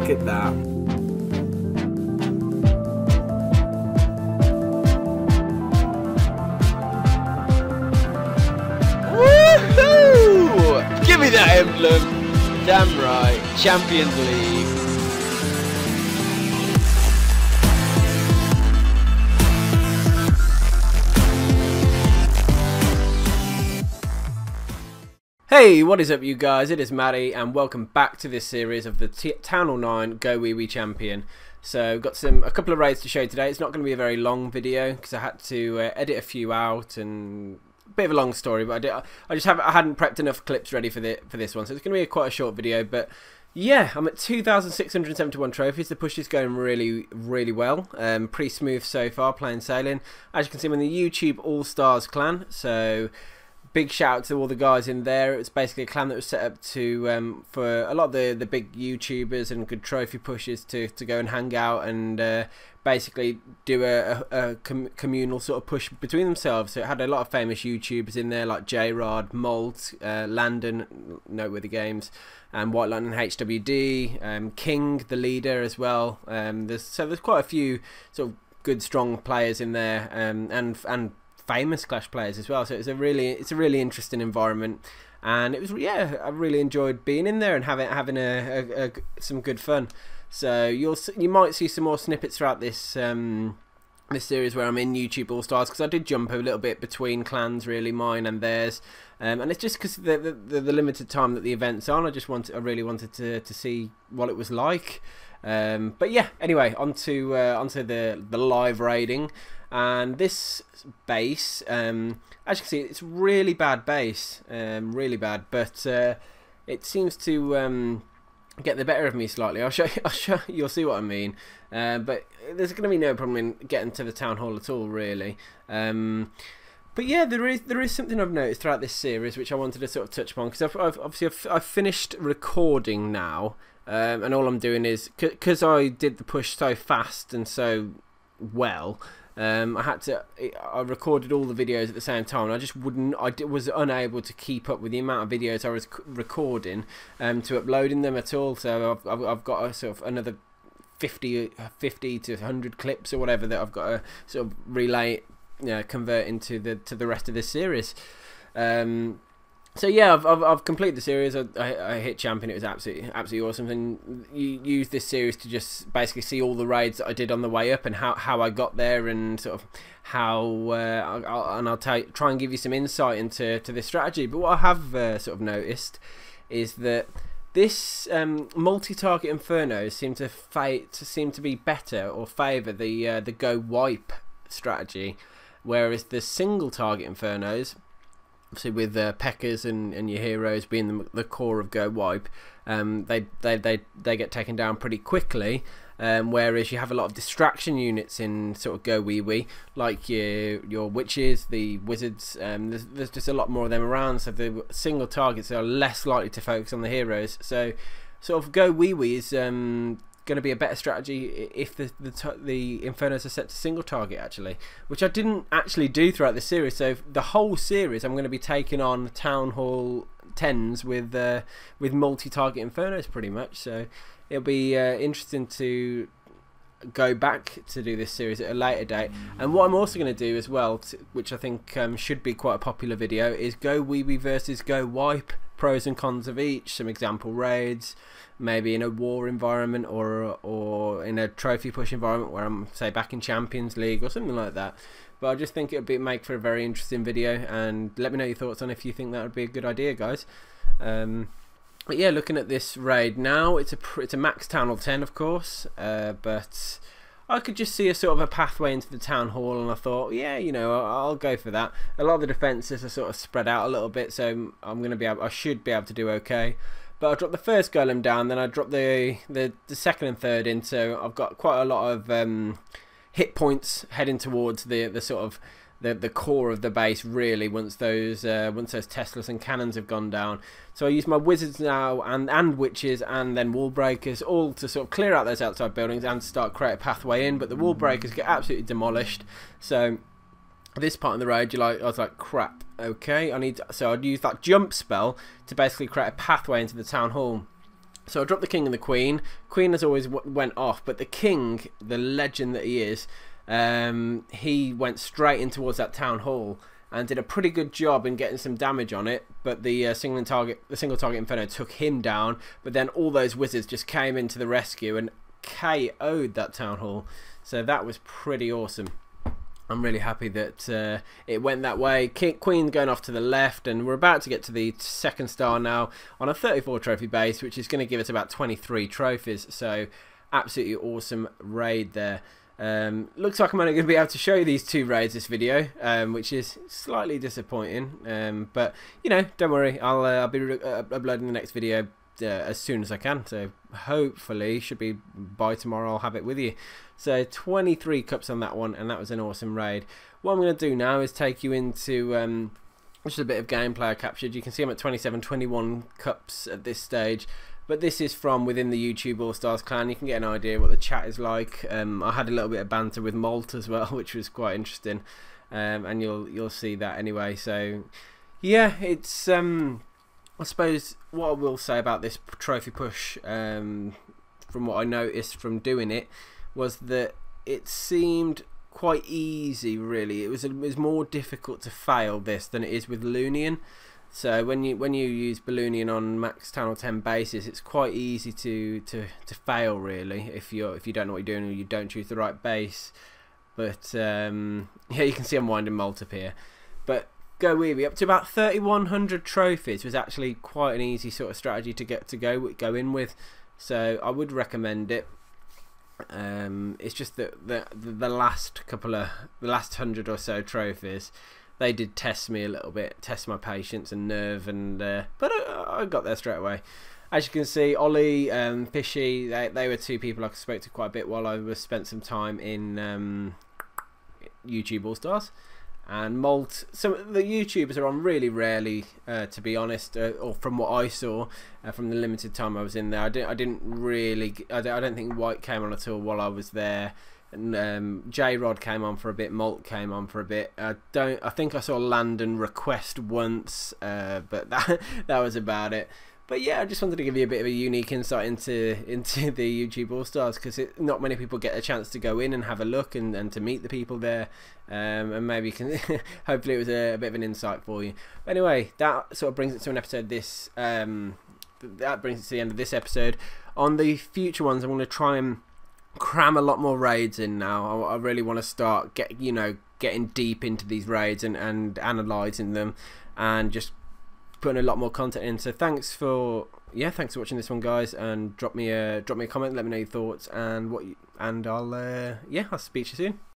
Look at that. Woohoo! Give me that emblem. Damn right. Champions League. Hey, what is up you guys? It is Matty and welcome back to this series of the TH9 GoWiWi Champion. So got a couple of raids to show today. It's not going to be a very long video because I had to edit a few out and a bit of a long story, but I hadn't prepped enough clips ready for this one, so it's going to be quite a short video. But yeah, I'm at 2,671 trophies. The push is going really well. Pretty smooth so far playing sailing. As you can see, I'm in the YouTube All Stars clan, so big shout out to all the guys in there. It was basically a clan that was set up to for a lot of the big YouTubers and good trophy pushers to go and hang out and basically do a communal sort of push between themselves. So it had a lot of famous YouTubers in there like J-Rod, Molt, Landon, Noteworthy Games, and White Lightning HWD, King, the leader as well. There's quite a few sort of good strong players in there, and famous Clash players as well, so it's a really interesting environment, and it was, yeah, I really enjoyed being in there and having some good fun. So you might see some more snippets throughout this this series where I'm in YouTube All Stars, because I did jump a little bit between clans, really, mine and theirs, and it's just because the limited time that the event's on. I really wanted to see what it was like. But yeah, anyway, onto the live raiding. And this base, as you can see, it's really bad base, really bad, but it seems to get the better of me slightly. I'll show you'll see what I mean. But there's going to be no problem in getting to the town hall at all, really. But yeah, there is something I've noticed throughout this series which I wanted to sort of touch upon, because I've finished recording now, and all I'm doing is, because I did the push so fast and so well, I recorded all the videos at the same time, and I was unable to keep up with the amount of videos I was recording to uploading them at all. So I've got a sort of another 50 to 100 clips or whatever that I've got to sort of relay, convert into the rest of this series. So yeah, I've completed the series. I hit champion. It was absolutely awesome. And you use this series to just basically see all the raids that I did on the way up and how I got there, and sort of how I'll try and give you some insight into this strategy. But what I have sort of noticed is that this multi-target infernos seem to be better, or favour the GoWiWi strategy, whereas the single target infernos, obviously with P.E.K.K.A.s and your heroes being the core of GoWiWi, they get taken down pretty quickly, whereas you have a lot of distraction units in sort of GoWiWi, like your witches, the wizards. There's just a lot more of them around, so the single targets are less likely to focus on the heroes. So sort of GoWiWi is going to be a better strategy if the infernos are set to single target, actually, which I didn't actually do throughout the series. So the whole series I'm going to be taking on town hall 10s with multi-target infernos pretty much. So it'll be interesting to go back to do this series at a later date. And what I'm also going to do as well, which I think should be quite a popular video, is GoWiWi versus GoWiWi, pros and cons of each, some example raids, maybe in a war environment or in a trophy push environment where I'm, say, back in Champions League or something like that. But I just think it would make for a very interesting video, and let me know your thoughts on if you think that would be a good idea, guys. But yeah, looking at this raid now, it's a max town hall 10, of course, but I could just see a sort of a pathway into the town hall, and I thought, yeah, I'll go for that. A lot of the defences are sort of spread out a little bit, so I should be able to do okay. But I dropped the first golem down, then I dropped the second and third in, so I've got quite a lot of hit points heading towards the sort of the core of the base, really, once those Teslas and cannons have gone down. So I use my wizards now and witches and then wall breakers, all to sort of clear out those outside buildings and start create a pathway in. But the wall breakers get absolutely demolished. So at this part in the raid, I was like, crap. Okay, so I'd use that jump spell to basically create a pathway into the town hall. So I dropped the king and the queen. Queen as always went off, but the king, the legend that he is, he went straight in towards that town hall and did a pretty good job in getting some damage on it. But the single target Inferno took him down. But then all those wizards just came into the rescue and KO'd that town hall. So that was pretty awesome. I'm really happy that it went that way. Queen going off to the left, and we're about to get to the second star now on a 34 trophy base, which is going to give us about 23 trophies. So absolutely awesome raid there. Looks like I'm only going to be able to show you these 2 raids this video, which is slightly disappointing. But you know, don't worry, I'll be uploading the next video as soon as I can. So hopefully, should be by tomorrow, I'll have it with you. So 23 cups on that one, and that was an awesome raid. What I'm going to do now is take you into just a bit of gameplay I captured. You can see I'm at 21 cups at this stage. But this is from within the YouTube All Stars clan. You can get an idea what the chat is like. I had a little bit of banter with Malt as well, which was quite interesting, and you'll see that anyway. So yeah, it's I suppose what I will say about this trophy push, from what I noticed from doing it, was that it seemed quite easy. Really, it was more difficult to fail this than it is with Lunian. So when you use Balloonian on max Town Hall 10 bases, it's quite easy to fail really if you don't know what you're doing or you don't choose the right base. But yeah, you can see I'm winding Malt up here. But GoWiWi up to about 3,100 trophies was actually quite an easy sort of strategy to go in with. So I would recommend it. It's just that the last 100 or so trophies, they did test me a little bit, test my patience and nerve, and but I got there straight away. As you can see, Ollie, Fishy, they were 2 people I spoke to quite a bit while I spent some time in YouTube All Stars. And Malt, some of the YouTubers are on really rarely, to be honest, or from what I saw from the limited time I was in there. I don't think White came on at all while I was there. And J-Rod came on for a bit, Malt came on for a bit. I think I saw Landon request once, but that was about it. But yeah, I just wanted to give you a bit of a unique insight into the YouTube All Stars, because not many people get a chance to go in and have a look and to meet the people there, and maybe you can hopefully it was a bit of an insight for you. But anyway, that sort of brings it to an episode. That brings it to the end of this episode. On the future ones, I'm going to try and cram a lot more raids in now. I really want to start getting deep into these raids and analysing them and just putting a lot more content in. So thanks for watching this one, guys, and drop me a comment, let me know your thoughts and I'll speak to you soon.